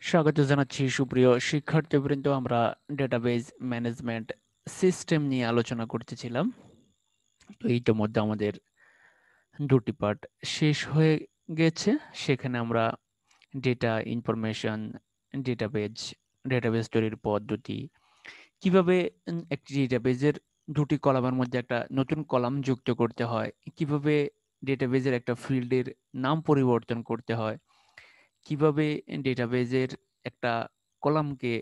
স্বাগত জানাচ্ছি সুপ্রিয় শিক্ষার্থীবৃন্দ। আমরা ডেটাবেজ ম্যানেজমেন্ট সিস্টেম নিয়ে আলোচনা করতেছিলাম। তো ইতিমধ্যে আমাদের দুটি পার্ট শেষ হয়ে গেছে। সেখানে আমরা ডেটা ইনফরমেশন, ডেটাবেজ, ডেটাবেজ তৈরির পদ্ধতি, কিভাবে একটি ডেটাবেজের দুটি কলামের মধ্যে একটা নতুন কলাম যুক্ত করতে হয়, কিভাবে ডেটাবেজের একটা ফিল্ডের নাম পরিবর্তন করতে হয়, কিভাবে ডেটাবেজের একটা কলামকে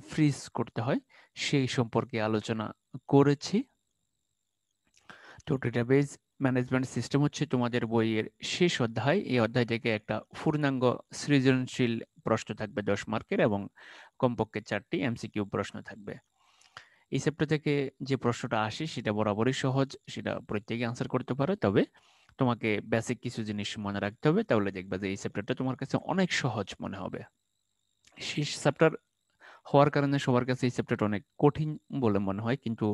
ফ্রিজ করতে হয় সেই সম্পর্কে আলোচনা করেছি। তো ডেটাবেজ ম্যানেজমেন্ট সিস্টেম হচ্ছে তোমাদের বইয়ের শেষ অধ্যায়। এই অধ্যায় থেকে একটা পূর্ণাঙ্গ সৃজনশীল প্রশ্ন থাকবে 10 মার্কের এবং কমপক্ষে 4টি এমসিকিউ প্রশ্ন থাকবে। এই চ্যাপ্টার থেকে যে প্রশ্নটা আসে সেটা বরাবরই সহজ, সেটা প্রত্যেকে আনসার করতে পারে। তবে তোমাকে বেসিক কিছু জিনিস মনে রাখতে হবে, তাহলে দেখবা যে এই চ্যাপ্টারটা তোমার কাছে অনেক সহজ মনে হবে। শেষ চ্যাপ্টার হওয়ার কারণে সবার কাছে এই চ্যাপ্টারটা অনেক কঠিন বলে মনে হয়, কিন্তু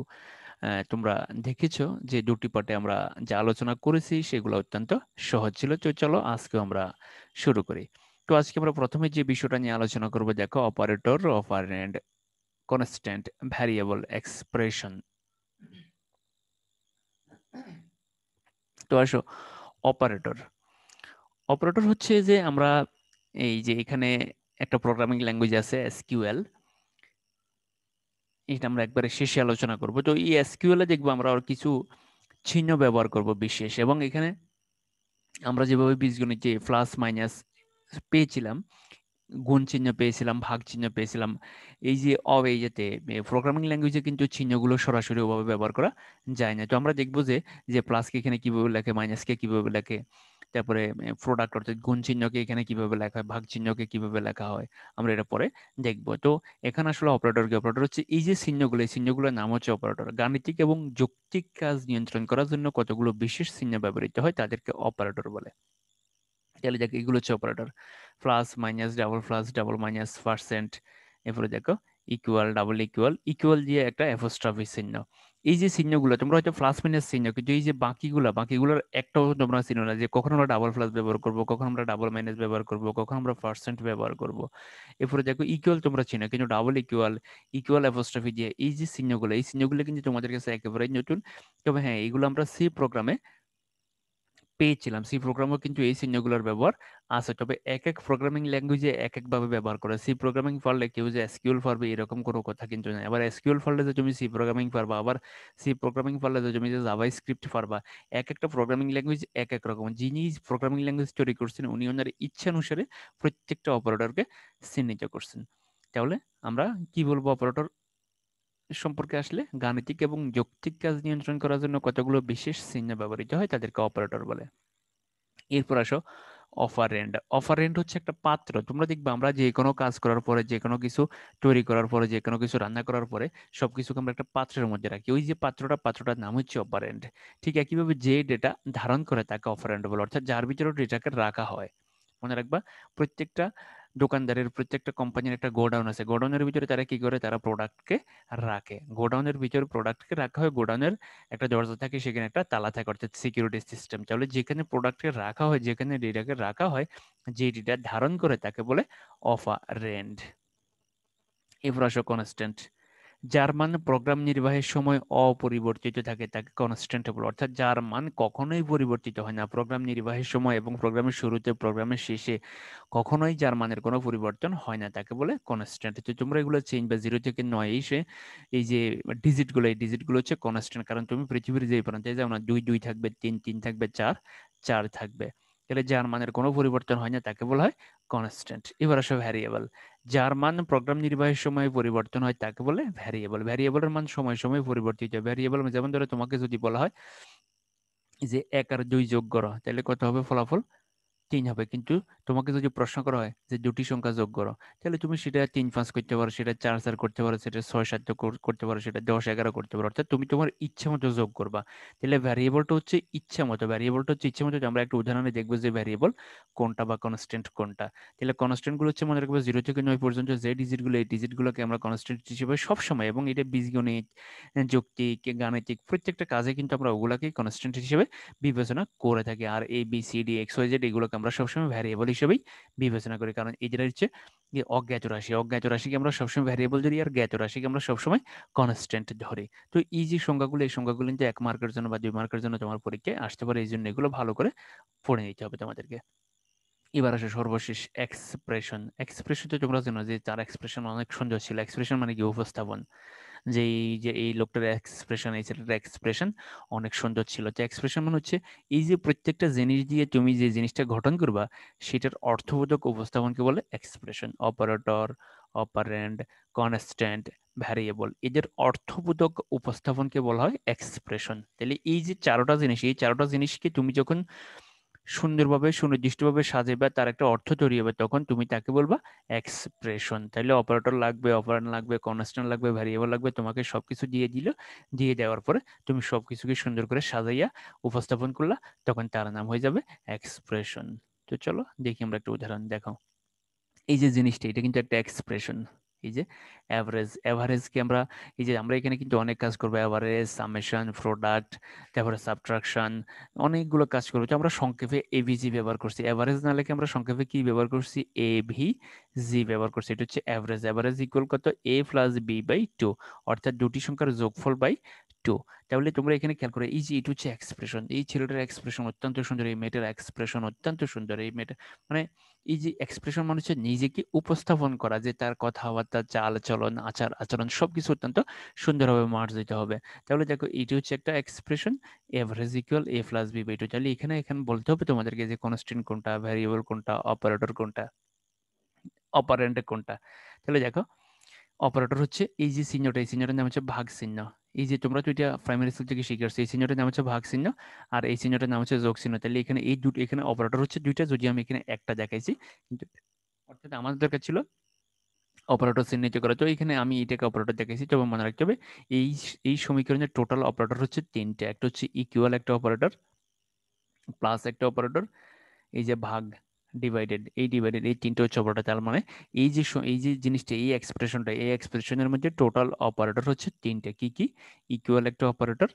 তোমরা দেখেছো যে দুটি পার্টে আমরা যা আলোচনা করেছি সেগুলো অত্যন্ত সহজ ছিল। তো চলো আজকে আমরা শুরু করি। তো আজকে আমরা প্রথমে যে বিষয়টা নিয়ে আলোচনা করব, দেখো, operator, operand, constant, variable, expression. তো আসো, অপারেটর। অপারেটর হচ্ছে যে আমরা এই যে এখানে একটা প্রোগ্রামিং ল্যাঙ্গুয়েজ আছে এসকিউএল, এটা আমরা একবারে শেষে আলোচনা করব। তো এই এসকিউএল এ দেখবো আমরা আর কিছু চিহ্ন ব্যবহার করব বিশেষ, এবং এখানে আমরা যেভাবে বীজগণিতে প্লাস মাইনাস পেয়েছিলাম, গুণ চিহ্ন পেয়েছিলাম, ভাগ চিহ্ন পেয়েছিলাম, এই যে এই যেতে প্রোগ্রামিং ল্যাঙ্গুয়েজে কিন্তু চিহ্নগুলো সরাসরি ওভাবে ব্যবহার করা যায় না। তো আমরা দেখবো যে যে প্লাসকে এখানে কিভাবে লেখে, মাইনাসকে কিভাবে লেখে, তারপরে প্রোডাক্ট অর্থাৎ গুণ চিহ্নকে এখানে কিভাবে লেখা হয়, ভাগ চিহ্নকে কিভাবে লেখা হয়, আমরা এটা পরে দেখবো। তো এখানে আসলে অপারেটর কি? অপারেটর হচ্ছে এই যে চিহ্নগুলো, এই চিহ্নগুলোর নাম হচ্ছে অপারেটর। গাণিতিক এবং যৌক্তিক কাজ নিয়ন্ত্রণ করার জন্য কতগুলো বিশেষ চিহ্ন ব্যবহৃত হয় তাদেরকে অপারেটর বলে। তাহলে দেখো এগুলো হচ্ছে operator: plus, minus, double plus, double minus, percent, এরপরে দেখো ইকুয়াল, ডাবল ইকুয়াল, ইকুয়াল দিয়ে একটা অ্যাপোস্ট্রফি চিহ্ন। এই যে চিহ্নগুলো তোমরা হয়তো প্লাস মাইনাস চিহ্ন, কিন্তু এই যে বাকিগুলোর একটাও তোমরা চিহ্ন না, যে কখন আমরা ডাবল প্লাস ব্যবহার করব, কখন আমরা ডাবল মাইনাস ব্যবহার করব, কখন আমরা পার্সেন্ট ব্যবহার করব। এরপরে দেখো ইকুয়াল তোমরা চিহ্ন, কিন্তু ডাবল ইকুয়াল, ইকুয়াল অ্যাপোস্ট্রফি দিয়ে এই যে চিহ্নগুলো, এই চিহ্নগুলো কিন্তু তোমাদের কাছে একেবারেই নতুন। তবে হ্যাঁ, এগুলো আমরা সি প্রোগ্রামে পেয়েছিলাম। সি প্রোগ্রামও কিন্তু এই চিহ্নগুলোর ব্যবহার আছে, তবে এক এক প্রোগ্রামিং ল্যাঙ্গুয়েজে এক একভাবে ব্যবহার করে। সি প্রোগ্রামিং পারলে কেউ যে এসকিউএল পারবে এরকম কোনো কথা কিন্তু নয়। আবার এসকিউএল পারলে যে তুমি সি প্রোগ্রামিং পারবা, আবার সি প্রোগ্রামিং পারলে যে তুমি যে জাভা স্ক্রিপ্ট পারবা। এক একটা প্রোগ্রামিং ল্যাঙ্গুয়েজ এক এক রকম। যিনি প্রোগ্রামিং ল্যাঙ্গুয়েজ তৈরি করছেন উনি ওনার ইচ্ছা অনুসারে প্রত্যেকটা অপারেটরকে চিহ্নিত করছেন। তাহলে আমরা কি বলবো অপারেটর সম্পর্কে? আসলে গাণিতিক এবং যৌক্তিক কাজ নিয়ন্ত্রণ করার জন্য কতগুলো বিশেষ চিহ্ন ব্যবহৃত হয় তাদেরকে অপারেটর বলে। এরপর আসো অফারেন্ড। অফারেন্ড হচ্ছে একটা পাত্র। তোমরা দেখবে আমরা যে কোনো কাজ করার পরে, যে কোনো কিছু তৈরি করার পরে, যে কোনো কিছু রান্না করার পরে সবকিছুকে আমরা একটা পাত্রের মধ্যে রাখি। ওই যে পাত্রটার নাম হচ্ছে অপারেন্ড। ঠিক একইভাবে যে ডেটা ধারণ করে তাকে অপারেন্ড বলে, অর্থাৎ যার ভিতরে ডেটাকে রাখা হয়। মনে রাখবা, প্রত্যেকটা দোকানদারের, প্রত্যেকটা কোম্পানির একটা গোডাউন আছে। গোডাউনের ভিতরে তারা কি করে? তারা প্রোডাক্টকে রাখে। গোডাউনের ভিতরে প্রোডাক্টকে রাখা হয়। গোডাউনের একটা দরজা থাকে, সেখানে একটা তালা থাকে, অর্থাৎ সিকিউরিটি সিস্টেম। তাহলে যেখানে প্রোডাক্টকে রাখা হয়, যেখানে ডেটাকে রাখা হয়, যে ডেটা ধারণ করে তাকে বলে অপারেন্ড। এরপর আসো কনস্ট্যান্ট। যার মান প্রোগ্রাম নির্বাহের সময় অপরিবর্তিত থাকে তাকে কনস্ট্যান্ট বলে, অর্থাৎ যার মান কখনোই পরিবর্তিত হয় না প্রোগ্রাম নির্বাহের সময় এবং প্রোগ্রামের শুরুতে, প্রোগ্রামের শেষে কখনোই যার মানের কোনো পরিবর্তন হয় না তাকে বলে কনস্ট্যান্ট। তো তোমরা এগুলো চেঞ্জ বা 0 থেকে 9 এসে এই যে ডিজিটগুলো, এই ডিজিটগুলো হচ্ছে কনস্ট্যান্ট। কারণ তুমি পৃথিবীর যে প্রান্তে যাও না, 2 থাকবে, 3 থাকবে, 4 থাকবে। তাহলে যার মানের কোনো পরিবর্তন হয় না তাকে বলা হয় কনস্ট্যান্ট। এবার আসো ভ্যারিয়েবল। যার মান প্রোগ্রাম নির্বাহের সময় পরিবর্তন হয় তাকে বলে ভ্যারিয়েবল। ভ্যারিয়েবলের মান সময় সময় পরিবর্তিত হয়। ভ্যারিয়েবল যেমন ধরো তোমাকে যদি বলা হয় যে 1 আর 2 যোগ করো, তাহলে কত হবে ফলাফল? 3 হবে। কিন্তু তোমাকে যদি প্রশ্ন করা হয় যে দুটি সংখ্যা যোগ করো, তাহলে তুমি সেটা 3-5 করতে পারো, সেটা 4-4 করতে পারো, সেটা 6-7 করতে পারো, সেটা 10-11 করতে পারো। অর্থাৎ তুমি তোমার ইচ্ছা মতো যোগ করবা। তাহলে ভ্যারিয়েবলটা হচ্ছে ইচ্ছা মতো। ভ্যারিয়েবলটা হচ্ছে ইচ্ছা মতো। আমরা একটা উদাহরণে দেখবো যে ভ্যারিয়েবল কোনটা বা কনস্ট্যান্ট কোনটা। তাহলে কনস্ট্যান্ট গুলো হচ্ছে, মনে রাখবো, 0 থেকে 9 পর্যন্ত যে ডিজিটগুলো, এই ডিজিটগুলোকে আমরা কনস্ট্যান্ট হিসেবে সবসময়, এবং এটা বীজগণিত, যৌক্তিক, গাণিতিক প্রত্যেকটা কাজে কিন্তু আমরা ওগুলাকে কনস্ট্যান্ট হিসেবে বিবেচনা করে থাকি। আর A B C D X Y Z এগুলোকে আমরা সবসময় ভ্যারিয়েবল হিসেবেই বিবেচনা করি, কারণ এই যেটা হচ্ছে অজ্ঞাত রাশি, অজ্ঞাত রাশিকে আমরা সবসময় ভ্যারিয়েবল ধরি আর জ্ঞাত রাশিকে আমরা সবসময় কনস্ট্যান্ট ধরি। তো এই যে সংখ্যাগুলো, এই সংখ্যাগুলো কিন্তু 1 মার্কের জন্য বা 2 মার্কের জন্য তোমার পরীক্ষায় আসতে পারে, এই জন্য এগুলো ভালো করে পড়ে নিতে হবে তোমাদেরকে। এবার আসে সর্বশেষ এক্সপ্রেশন। এক্সপ্রেশন তো তোমরা জানো যে তার এক্সপ্রেশন অনেক সুন্দর ছিল। এক্সপ্রেশন মানে কি? উপস্থাপন। যে এই লোকটার এক্সপ্রেশন, এই ছেলেটার এক্সপ্রেশন অনেক সুন্দর ছিল। তো এক্সপ্রেশন মানে হচ্ছে এই যে প্রত্যেকটা জিনিস দিয়ে তুমি যে জিনিসটা গঠন করবা সেটার অর্থবোধক উপস্থাপনকে বলে expression. Operator, operand, constant, variable, এদের অর্থবোধক উপস্থাপনকে বলা হয় এক্সপ্রেশন। তাহলে এই যে চারোটা জিনিস, এই চারোটা জিনিসকে তুমি যখন সুন্দরভাবে সুনির্দিষ্টভাবে সাজাবে, তার একটা অর্থ তৈরি হবে, তখন তুমি তাকে বলবা এক্সপ্রেশন। তাহলে অপারেটর লাগবে, অপারেন্ড লাগবে, কনস্ট্যান্ট লাগবে, ভ্যারিয়েবল লাগবে, তোমাকে সবকিছু দিয়ে দিল। দিয়ে দেওয়ার পরে তুমি সবকিছুকে সুন্দর করে সাজাইয়া উপস্থাপন করলা, তখন তার নাম হয়ে যাবে এক্সপ্রেশন। তো চলো দেখি আমরা একটা উদাহরণ। দেখো এই যে জিনিসটা, এটা কিন্তু একটা এক্সপ্রেশন। এই যে অ্যাভারেজ, অ্যাভারেজকে আমরা, এই যে আমরা এখানে কিন্তু অনেক কাজ করবো, অ্যাভারেজ, সামেশন, প্রোডাক্ট, তারপরে সাবট্রাকশন, অনেকগুলো কাজ করবো। তো আমরা সংক্ষেপে এভিজি ব্যবহার করছি, অ্যাভারেজ না লিখে আমরা সংক্ষেপে কি ব্যবহার করছি? এভিজি ব্যবহার করছি। এটা হচ্ছে অ্যাভারেজ। অ্যাভারেজ ইকুয়াল কত? এ প্লাস বি বাই টু, অর্থাৎ দুটি সংখ্যার যোগফল বাই টু। তাহলে তোমরা এখানে খেয়াল করো, এই যে এটা হচ্ছে এক্সপ্রেশন, এই ছেলেটার এক্সপ্রেশন অত্যন্ত সুন্দর, এই মেয়েটার এক্সপ্রেশন অত্যন্ত সুন্দর। এই মেয়েটা মানে এই যে এক্সপ্রেশন মানে হচ্ছে নিজেকে উপস্থাপন করা, যে তার কথাবার্তা, চাল চলন, আচার আচরণ সবকিছু অত্যন্ত সুন্দরভাবে মার্জিত হবে। তাহলে দেখো এটি হচ্ছে একটা expression, average equal a plus b by two. তাহলে এখানে এখানে বলতে হবে তোমাদেরকে যে কনস্ট্যান্ট কোনটা, ভ্যারিয়েবল কোনটা, অপারেটর কোনটা, অপারেন্ড কোনটা। তাহলে দেখো অপারেটর হচ্ছে এই যে চিহ্নটা, এই চিহ্নটার নাম হচ্ছে ভাগ চিহ্ন। এই যে তোমরা তো এটা প্রাইমারি স্কুল থেকে শিখে আসছো, এই চিহ্নটার নাম হচ্ছে ভাগ চিহ্ন, আর এই চিহ্নটার নাম হচ্ছে যোগ চিহ্ন। তাহলে এখানে এই দুটো, এখানে অপারেটর হচ্ছে দুইটা, যদি আমি এখানে একটা দেখাইছি, কিন্তু অর্থাৎ আমাদের দরকার ছিল অপারেটর চিহ্নিত করা। তো এখানে আমি এটাকে অপারেটর দেখাইছি। তবে মনে রাখতে হবে এই এই সমীকরণের টোটাল অপারেটর হচ্ছে তিনটা। একটা হচ্ছে ইকুয়াল একটা অপারেটর, প্লাস একটা অপারেটর, এই যে ভাগ, ডিভাইডেড, এই ডিভাইডেড, এই তিনটে হচ্ছে অপারেটর। তার মানে এই যে এই যে জিনিসটা, এই এক্সপ্রেশনটা, এই এক্সপ্রেশনের মধ্যে টোটাল অপারেটর হচ্ছে তিনটে। কি কি? ইকুয়াল একটা অপারেটর,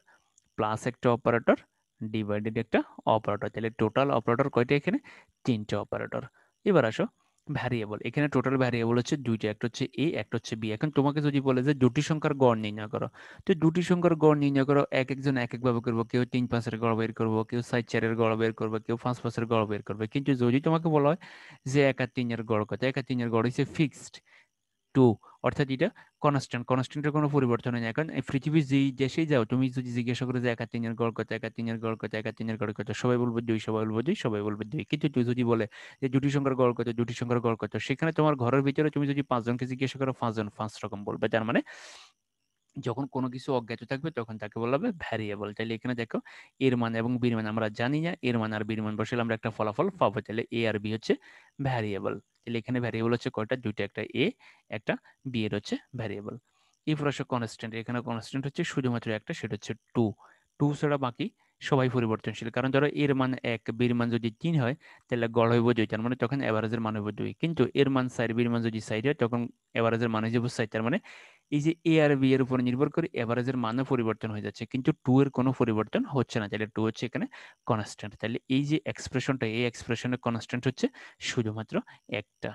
প্লাস একটা অপারেটর, ডিভাইডেড একটা অপারেটর। তাহলে টোটাল অপারেটর কয়টা এখানে? তিনটে অপারেটর। এবার আসো ভ্যারিয়েবল। এখানে টোটাল ভ্যারিয়েবল হচ্ছে দুইটা, একটা হচ্ছে এ, একটা হচ্ছে বি। এখন তোমাকে যদি বলে যে দুটি সংখ্যার গড় নির্ণয় করো, তো দুটি সংখ্যার গড় নির্ণয় করো, এক একজন এক একভাবে করবো। কেউ 3-5-এর গড় বের করবো, কেউ 4-4-এর গড় বের করবে, কেউ 5-5-এর গড় বের করবে। কিন্তু যদি তোমাকে বলা হয় যে 1 আর 3-এর গড় কত, 1 আর 3-এর গড় হচ্ছে ফিক্সড টু, অর্থাৎ এটা কনস্ট্যান্ট, কনস্ট্যান্টের কোনো পরিবর্তন হয় না। এখন এই পৃথিবীর যেই দেশেই যাও, তুমি যদি জিজ্ঞাসা করো যে 1 আর 3-এর গড় কত, 1 আর 3-এর গড় কত, 1 আর 3-এর গড় কত, সবাই বলবে 2, সবাই বলবে 2, সবাই বলবে 2। কিন্তু তুই যদি বলে যে দুটি সংখ্যার গড় কত, দুটি সংখ্যার গড় কত, সেখানে তোমার ঘরের ভিতরে তুমি যদি 5 জনকে জিজ্ঞাসা করো, 5 জন 5 রকম বলবে। তার মানে যখন কোনো কিছু অজ্ঞাত থাকবে তখন তাকে বলা হবে ভ্যারিয়েবল। তাহলে এখানে দেখো এর মান এবং বির মান আমরা জানি না, এর মান আর বির মান বসালে আমরা একটা ফলাফল পাবো। তাহলে এ আর বি হচ্ছে ভ্যারিয়েবল। তাহলে এখানে ভ্যারিয়েবল হচ্ছে কয়টা? দুইটা, একটা এ, একটা বি এর হচ্ছে ভ্যারিয়েবল। এরপর আসো কনস্ট্যান্ট। এখানে কনস্ট্যান্ট হচ্ছে শুধুমাত্র একটা, সেটা হচ্ছে টু। টু ছাড়া বাকি সবাই পরিবর্তনশীল। কারণ ধরো এর মান 1, বির মান যদি 3 হয়, তাহলে গড় হইব 2, তার মানে তখন এভারেজের মান হইব 2। কিন্তু এর মান 4, বির মান যদি 4 হয়, তখন এভারেজের মান হয়ে যাবে 4। তার মানে এই যে এ আর বি এর উপর নির্ভর করে এভারেজের মানও পরিবর্তন হয়ে যাচ্ছে, কিন্তু টু এর কোনো পরিবর্তন হচ্ছে না। তাহলে টু হচ্ছে এখানে কনস্ট্যান্ট। তাহলে এই যে এক্সপ্রেশনটা, এই এক্সপ্রেশনের কনস্ট্যান্ট হচ্ছে শুধুমাত্র একটা।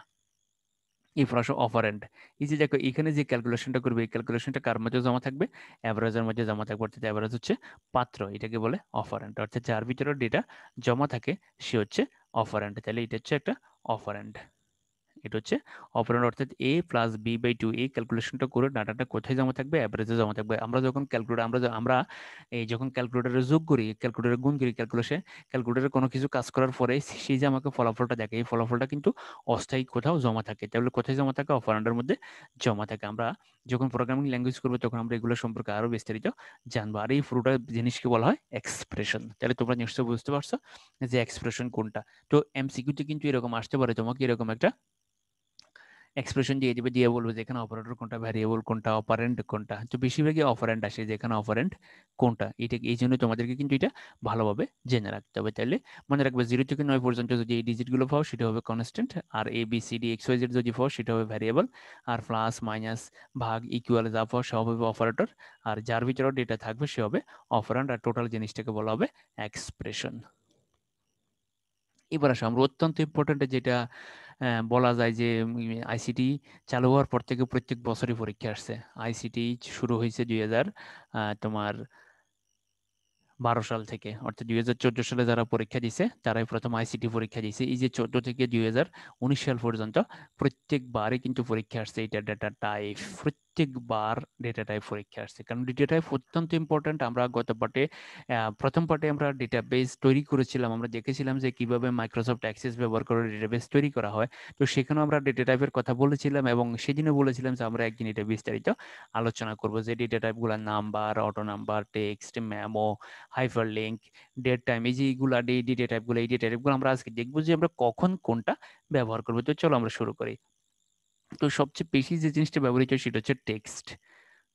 এরপর আসো অপারেন্ড। এই যে দেখো এখানে যে ক্যালকুলেশনটা করবে, এই ক্যালকুলেশনটা কার মধ্যে জমা থাকবে? অ্যাভারেজের মধ্যে জমা থাকবে। অর্থাৎ অ্যাভারেজ হচ্ছে পাত্র, এটাকে বলে অপারেন্ড। অর্থাৎ যার ভিতরে ডেটা জমা থাকে সে হচ্ছে অপারেন্ড। তাহলে এটা হচ্ছে একটা অপারেন্ড। এটা হচ্ছে অপারেন্ড, অর্থাৎ এ প্লাস বি বাই টু। এই ক্যালকুলেশনটা করে ডাটাটা কোথায় জমা থাকবে? অ্যাভারেজে জমা থাকবে। আমরা যখন ক্যালকুলেটর, আমরা এই যখন ক্যালকুলেটরে যোগ করি, ক্যালকুলেটরে গুণ করি, ক্যালকুলেটরে কোনো কিছু কাজ করার পরে সেই যে আমাকে ফলাফলটা দেখে, এই ফলাফলটা কিন্তু অস্থায়ী কোথাও জমা থাকে। তাহলে কোথায় জমা থাকে? অপারেন্ডের মধ্যে জমা থাকে। আমরা যখন প্রোগ্রামিং ল্যাঙ্গুয়েজ করবো তখন আমরা এগুলো সম্পর্কে আরো বিস্তারিত জানবো। আর এই পুরোটা জিনিসকে বলা হয় এক্সপ্রেশন। তাহলে তোমরা নিশ্চয়ই বুঝতে পারছো যে এক্সপ্রেশন কোনটা। তো এমসিকিউতে কিন্তু এরকম আসতে পারে, তোমাকে এরকম একটা এক্সপ্রেশন দিয়ে দিবে, দিয়ে বলবে যে এখানে অপারেটর কোনটা, ভ্যারিয়েবল কোনটা, অপারেন্ড কোনটা। তো বেশিরভাগই অপারেন্ড আসে, যে এখানে অপারেন্ড কোনটা। এটা এই জন্য তোমাদেরকে কিন্তু এটা ভালোভাবে জেনে রাখতে হবে। তাহলে মনে রাখবে 0 থেকে 9 পর্যন্ত যদি এই ডিজিটগুলো পাও সেটা হবে কনস্ট্যান্ট, আর A B C D X Y Z যদি পাও সেটা হবে ভ্যারিয়েবল, আর প্লাস মাইনাস ভাগ ইকুয়াল যা পাও সব হবে অপারেটর, আর যার ভিতরে ডেটা থাকবে সে হবে অপারেন্ড, আর টোটাল জিনিসটাকে বলা হবে এক্সপ্রেশন। এবার আসো আমরা অত্যন্ত ইম্পর্টেন্ট যেটা বলা যায় যে আইসিটি চালু হওয়ার পর থেকে প্রত্যেক বছরই পরীক্ষা আসছে। আইসিটি শুরু হয়েছে 2000 তোমার 12 সাল থেকে, অর্থাৎ 2014 সালে যারা পরীক্ষা দিছে তারাই প্রথম আইসিটি পরীক্ষা দিছে। এই যে 14 থেকে 2019 সাল পর্যন্ত প্রত্যেকবারই কিন্তু পরীক্ষা আসছে এটা ডেটা টাইপ, প্রত্যেকবার ডেটা টাইপ পরীক্ষা আসছে। কারণ ডেটা টাইপ অত্যন্ত ইম্পর্ট্যান্ট। আমরা গত পার্টে প্রথম পার্টে আমরা ডেটাবেস তৈরি করেছিলাম, আমরা দেখেছিলাম যে কিভাবে মাইক্রোসফট অ্যাক্সেস ব্যবহার করে ডেটাবেস তৈরি করা হয়। তো সেখানেও আমরা ডেটা টাইপের কথা বলেছিলাম এবং সেদিনও বলেছিলাম যে আমরা একদিন এটা বিস্তারিত আলোচনা করব, যে ডেটা টাইপগুলো number, auto number, text, memo, hyperlink, date time, এই যে এইগুলা ডেটা টাইপগুলো, এই ডেটা টাইপগুলো আমরা আজকে দেখবো যে আমরা কখন কোনটা ব্যবহার করবো। তো চলো আমরা শুরু করি। তো সবচেয়ে বেশি যে জিনিসটা ব্যবহৃত হয় সেটা হচ্ছে টেক্সট।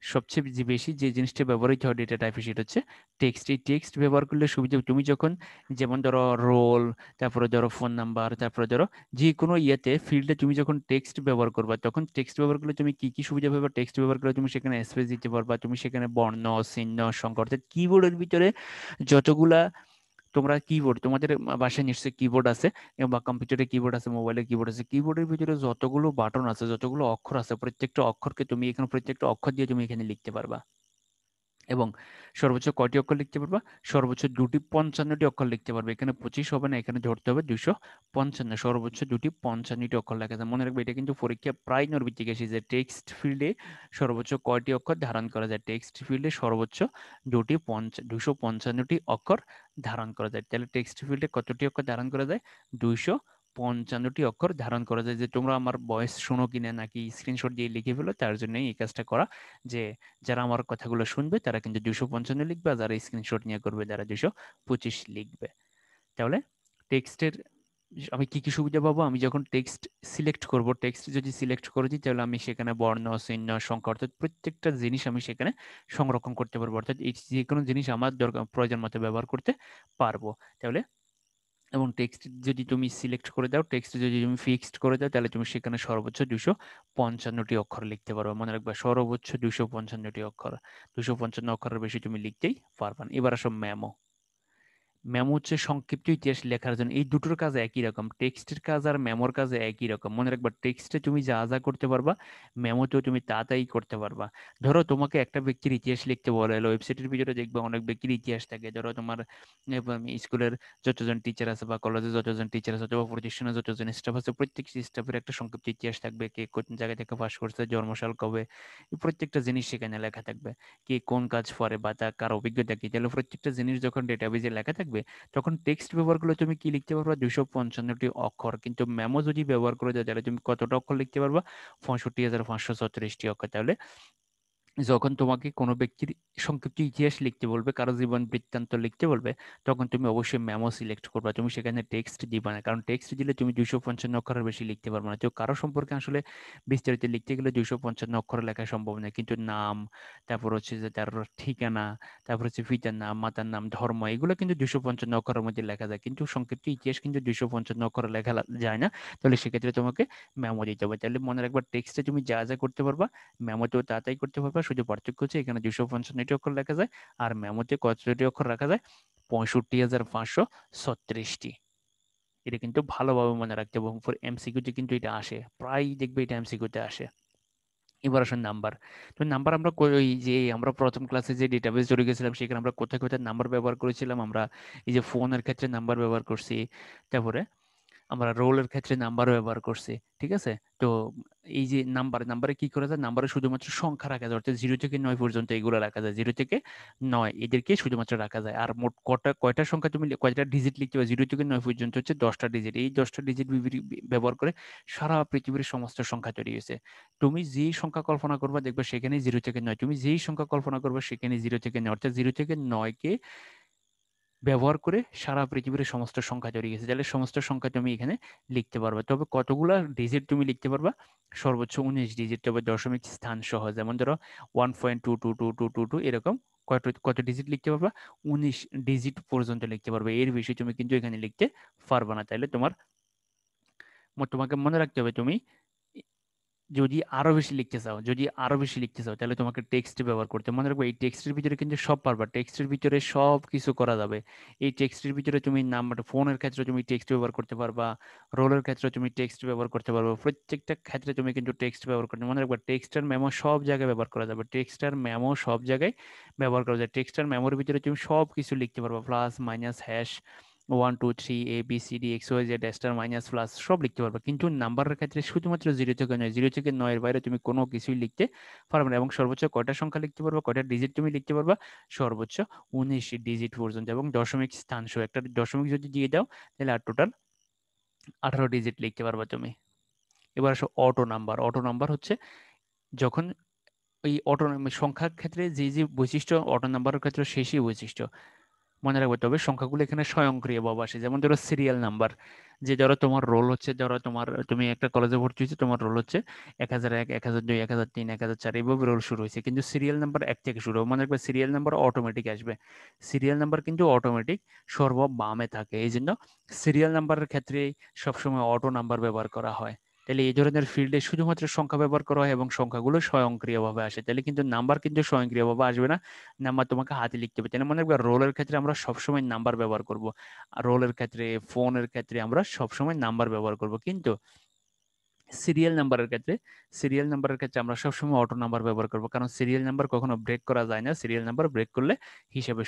সবচেয়ে বেশি যে জিনিসটা ব্যবহৃত হয় ডেটা টাইপে সেটা হচ্ছে টেক্সট। এই টেক্সট ব্যবহার করলে সুবিধা, তুমি যখন যেমন ধরো রোল, তারপরে ধরো ফোন নাম্বার, তারপরে ধরো যে কোনো ইয়েতে ফিল্ডে তুমি যখন টেক্সট ব্যবহার করবা, তখন টেক্সট ব্যবহার করলে তুমি কি কি সুবিধা পাবা? টেক্সট ব্যবহার করলে তুমি সেখানে স্পেস দিতে পারবা, তুমি সেখানে বর্ণ, চিহ্ন, সংখ্যা, অর্থাৎ কিবোর্ডের ভিতরে যতগুলা তোমরা কিবোর্ড, তোমাদের বাসায় নিশ্চয়ই কিবোর্ড আছে বা কম্পিউটারে কিবোর্ড আছে, মোবাইলে কিবোর্ড আছে, কিবোর্ডের ভিতরে যতগুলো বাটন আছে, যতগুলো অক্ষর আছে, প্রত্যেকটা অক্ষরকে তুমি এখানে, প্রত্যেকটা অক্ষর দিয়ে তুমি এখানে লিখতে পারবা। এবং সর্বোচ্চ কয়টি অক্ষর লিখতে পারবা? সর্বোচ্চ 55টি অক্ষর লিখতে পারবে। এখানে 25 হবে না, এখানে ধরতে হবে 255। সর্বোচ্চ 55টি অক্ষর লেখা যায়। মনে রাখবে এটা কিন্তু পরীক্ষা প্রায় নৈর্ব্যক্তিক এসে যে টেক্সট ফিল্ডে সর্বোচ্চ কয়টি অক্ষর ধারণ করা যায়। টেক্সট ফিল্ডে সর্বোচ্চ 255টি অক্ষর ধারণ করা যায়। তাহলে টেক্সট ফিল্ডে কতটি অক্ষর ধারণ করা যায়? 255টি অক্ষর ধারণ করা যায়। যে তোমরা আমার ভয়েস শোনো কিনা নাকি স্ক্রিনশট দিয়ে লিখে ফেলো, তার জন্যই এই কাজটা করা। যে যারা আমার কথাগুলো শুনবে তারা কিন্তু 255 লিখবে, আর যারা স্ক্রিনশট নিয়ে করবে তারা 225 লিখবে। তাহলে টেক্সটের আমি কি কি সুবিধা পাবো? আমি যখন টেক্সট সিলেক্ট করব, টেক্সট যদি সিলেক্ট করে দিই তাহলে আমি সেখানে বর্ণ, চিহ্ন, সংখ্যা, অর্থাৎ প্রত্যেকটা জিনিস আমি সেখানে সংরক্ষণ করতে পারবো। অর্থাৎ এই যে কোনো জিনিস আমার দরকার প্রয়োজন মতো ব্যবহার করতে পারবো। তাহলে এবং টেক্সট যদি তুমি সিলেক্ট করে দাও, টেক্সট যদি তুমি ফিক্সড করে দাও, তাহলে তুমি সেখানে সর্বোচ্চ 255টি অক্ষর লিখতে পারবে। মনে রাখবে সর্বোচ্চ 255টি অক্ষর, 255 অক্ষরের বেশি তুমি লিখতেই পারবে না। এবার আসো মেমো। মেমো হচ্ছে সংক্ষিপ্ত ইতিহাস লেখার জন্য। এই দুটোর কাজ একই রকম, টেক্সটের কাজ আর মেমোর কাজ একই রকম। মনে রাখবা টেক্সটে তুমি যা যা করতে পারবা, মেমোতেও তুমি তা তাই করতে পারবা। ধরো তোমাকে একটা ব্যক্তির ইতিহাস লিখতে বলা হলো, ওয়েবসাইটের ভিতরে দেখবা অনেক ব্যক্তির ইতিহাস থাকে। ধরো তোমার স্কুলের যতজন টিচার আছে বা কলেজে যতজন টিচার আছে অথবা প্রতিষ্ঠানে যতজন স্টাফ আছে, প্রত্যেক স্টাফের একটা সংক্ষিপ্ত ইতিহাস থাকবে। কে কোন জায়গা থেকে পাশ করছে, জন্মসাল কবে, এই প্রত্যেকটা জিনিস সেখানে লেখা থাকবে। কে কোন কাজ করে বা তার কার অভিজ্ঞতা কি। তাহলে প্রত্যেকটা জিনিস যখন ডেটাবেজে লেখা থাকবে, তখন টেক্সট ব্যবহার করলে তুমি কি লিখতে পারবা? 255টি অক্ষর। কিন্তু মেমো যদি ব্যবহার করে দাও তাহলে তুমি কতটা অক্ষর লিখতে পারবা? 65,536টি অক্ষর। তাহলে যখন তোমাকে কোনো ব্যক্তির সংক্ষিপ্ত ইতিহাস লিখতে বলবে, কারো জীবন বৃত্তান্ত লিখতে বলবে, তখন তুমি অবশ্যই মেমো সিলেক্ট করবা। তুমি সেখানে টেক্সট দিবা না, কারণ টেক্সট দিলে তুমি 255 অক্ষরের বেশি লিখতে পারবে না। তো কারো সম্পর্কে আসলে বিস্তারিত লিখতে গেলে 255 অক্ষর লেখা সম্ভব নয়। কিন্তু নাম, তারপর হচ্ছে যে তার ঠিকানা, তারপর হচ্ছে পিতার নাম, মাতার নাম, ধর্ম, এগুলো কিন্তু 255 অক্ষরের মধ্যে লেখা যায়। কিন্তু সংক্ষিপ্ত ইতিহাস কিন্তু 255 অক্ষরে লেখা যায় না। তাহলে সেক্ষেত্রে তোমাকে মেমো দিতে হবে। তাহলে মনে রাখবা টেক্সটে তুমি যা যা করতে পারবা, মেমোতেও তাড়াতাড়ি করতে পারবা। শুধু পার্থক্য হচ্ছে এখানে 255টি অক্ষর লেখা যায় আর মেমোতে কতটি অক্ষর রাখা যায়? 65,536টি। এটা কিন্তু ভালোভাবে মনে রাখতে হবে, এবং এমসিকিউতে কিন্তু এটা আসে, প্রায় দেখবে এটা এমসিকিউতে আসে। এবার আসুন নাম্বার। তো নাম্বার আমরা ওই যে আমরা প্রথম ক্লাসে যে ডেটাবেস জড়িয়ে গেছিলাম সেখানে আমরা কোথায় কোথায় নাম্বার ব্যবহার করেছিলাম? আমরা এই যে ফোনের ক্ষেত্রে নাম্বার ব্যবহার করছি, তারপরে আমরা রোলের ক্ষেত্রে নাম্বার ব্যবহার করছি। ঠিক আছে? তো এই যে নাম্বারে কি করা যায়? নাম্বারে শুধুমাত্র সংখ্যা রাখা যায়, অর্থাৎ 0 থেকে 9 পর্যন্ত এগুলো রাখা যায়। 0 থেকে 9 এদেরকে শুধুমাত্র রাখা যায়। আর মোট কয়টা সংখ্যা তুমি কয়টা ডিজিট লিখতে পারো? 0 থেকে 9 পর্যন্ত হচ্ছে 10টা ডিজিট। এই 10টা ডিজিট ব্যবহার করে সারা পৃথিবীর সমস্ত সংখ্যা তৈরি হয়েছে। তুমি যেই সংখ্যা কল্পনা করবা দেখবে সেখানে 0 থেকে 9, তুমি যেই সংখ্যা কল্পনা করবে সেখানে 0 থেকে 9, অর্থাৎ 0 থেকে 9কে ব্যবহার করে সারা পৃথিবীর সমস্ত সংখ্যা তৈরি গেছে। তাহলে সমস্ত সংখ্যা তুমি এখানে লিখতে পারবে। তবে কতগুলা ডিজিট তুমি লিখতে পারবা? সর্বোচ্চ 19 ডিজিট, তবে দশমিক স্থান সহ। যেমন ধরো 1.2222222 এরকম কত ডিজিট লিখতে পারবা? 19 ডিজিট পর্যন্ত লিখতে পারবে। এর বেশি তুমি কিন্তু এখানে লিখতে পারবে না। তাহলে তোমাকে মনে রাখতে হবে তুমি যদি আরো বেশি লিখতে চাও, তাহলে তোমাকে টেক্সট ব্যবহার করতে, মনে রাখবে এই টেক্সটের ভিতরে কিন্তু সব পারবা, টেক্সটের ভিতরে সব কিছু করা যাবে। এই টেক্সটের ভিতরে তুমি নাম্বার, ফোনের ক্ষেত্রে তুমি টেক্সট ব্যবহার করতে পারবা, রোলের ক্ষেত্রে তুমি টেক্সট ব্যবহার করতে পারবা, প্রত্যেকটা ক্ষেত্রে তুমি কিন্তু টেক্সট ব্যবহার করতে, মনে রাখবে টেক্সটার মেমো সব জায়গায় ব্যবহার করা যাবে, টেক্সটার মেমো সব জায়গায় ব্যবহার করা যায়। টেক্সটার মেমোর ভিতরে তুমি সব কিছু লিখতে পারবা, plus minus hash 1 2 3 ABCD XYZ star minus plus সব লিখতে পারবে, কিন্তু নাম্বারের ক্ষেত্রে শুধুমাত্র 0 থেকে 9, 0 থেকে 9 এর বাইরে তুমি কোনো কিছুই লিখতে পারবে না। এবং সর্বোচ্চ কয়টা সংখ্যা লিখতে পারবা, কয়টা ডিজিট তুমি লিখতে পারবা, সর্বোচ্চ 19 ডিজিট পর্যন্ত, এবং দশমিক স্থান সহ একটা দশমিক যদি দিয়ে দাও তাহলে আর টোটাল 18 ডিজিট লিখতে পারবা তুমি। এবার আসো অটো নাম্বার। অটো নাম্বার হচ্ছে যখন এই অটো সংখ্যার ক্ষেত্রে যে যে বৈশিষ্ট্য অটো নাম্বারের ক্ষেত্রে শেষই বৈশিষ্ট্য মনে রাখবে, তবে সংখ্যাগুলো এখানে স্বয়ংক্রিয়ভাবে আসে। যেমন ধরো সিরিয়াল নাম্বার, যে ধরো তোমার রোল হচ্ছে, ধরো তুমি একটা কলেজে ভর্তি হয়েছে, তোমার রোল হচ্ছে 1001, 1002, 1003, 1004, এইভাবে রোল শুরু হয়েছে, কিন্তু সিরিয়াল নাম্বার 1 থেকে শুরু হবে। মনে রাখবে সিরিয়াল নাম্বার অটোমেটিক আসবে, সিরিয়াল নাম্বার কিন্তু অটোমেটিক সর্ব বামে থাকে, এই জন্য সিরিয়াল নাম্বারের ক্ষেত্রে সবসময় অটো নাম্বার ব্যবহার করা হয়। তাহলে এই ধরনের ফিল্ডে শুধুমাত্র সংখ্যা ব্যবহার করা হয় এবং সংখ্যাগুলো স্বয়ংক্রিয়ভাবে আসে, তাহলে কিন্তু নাম্বার কিন্তু স্বয়ংক্রিয়ভাবে আসবে না, নাম্বার তোমাকে হাতে লিখতে হবে। তাই না? মনে রাখবে রোলের ক্ষেত্রে আমরা সবসময় নাম্বার ব্যবহার করব, আর রোলের ক্ষেত্রে, ফোনের ক্ষেত্রে আমরা সবসময় নাম্বার ব্যবহার করব, কিন্তু সিরিয়াল নাম্বারের ক্ষেত্রে, আমরা সবসময় অটো নাম্বার ব্যবহার করব, কারণ সিরিয়াল নাম্বার কখনো ব্রেক করা যায় না, সিরিয়াল নাম্বার ব্রেক করলে হিসাবে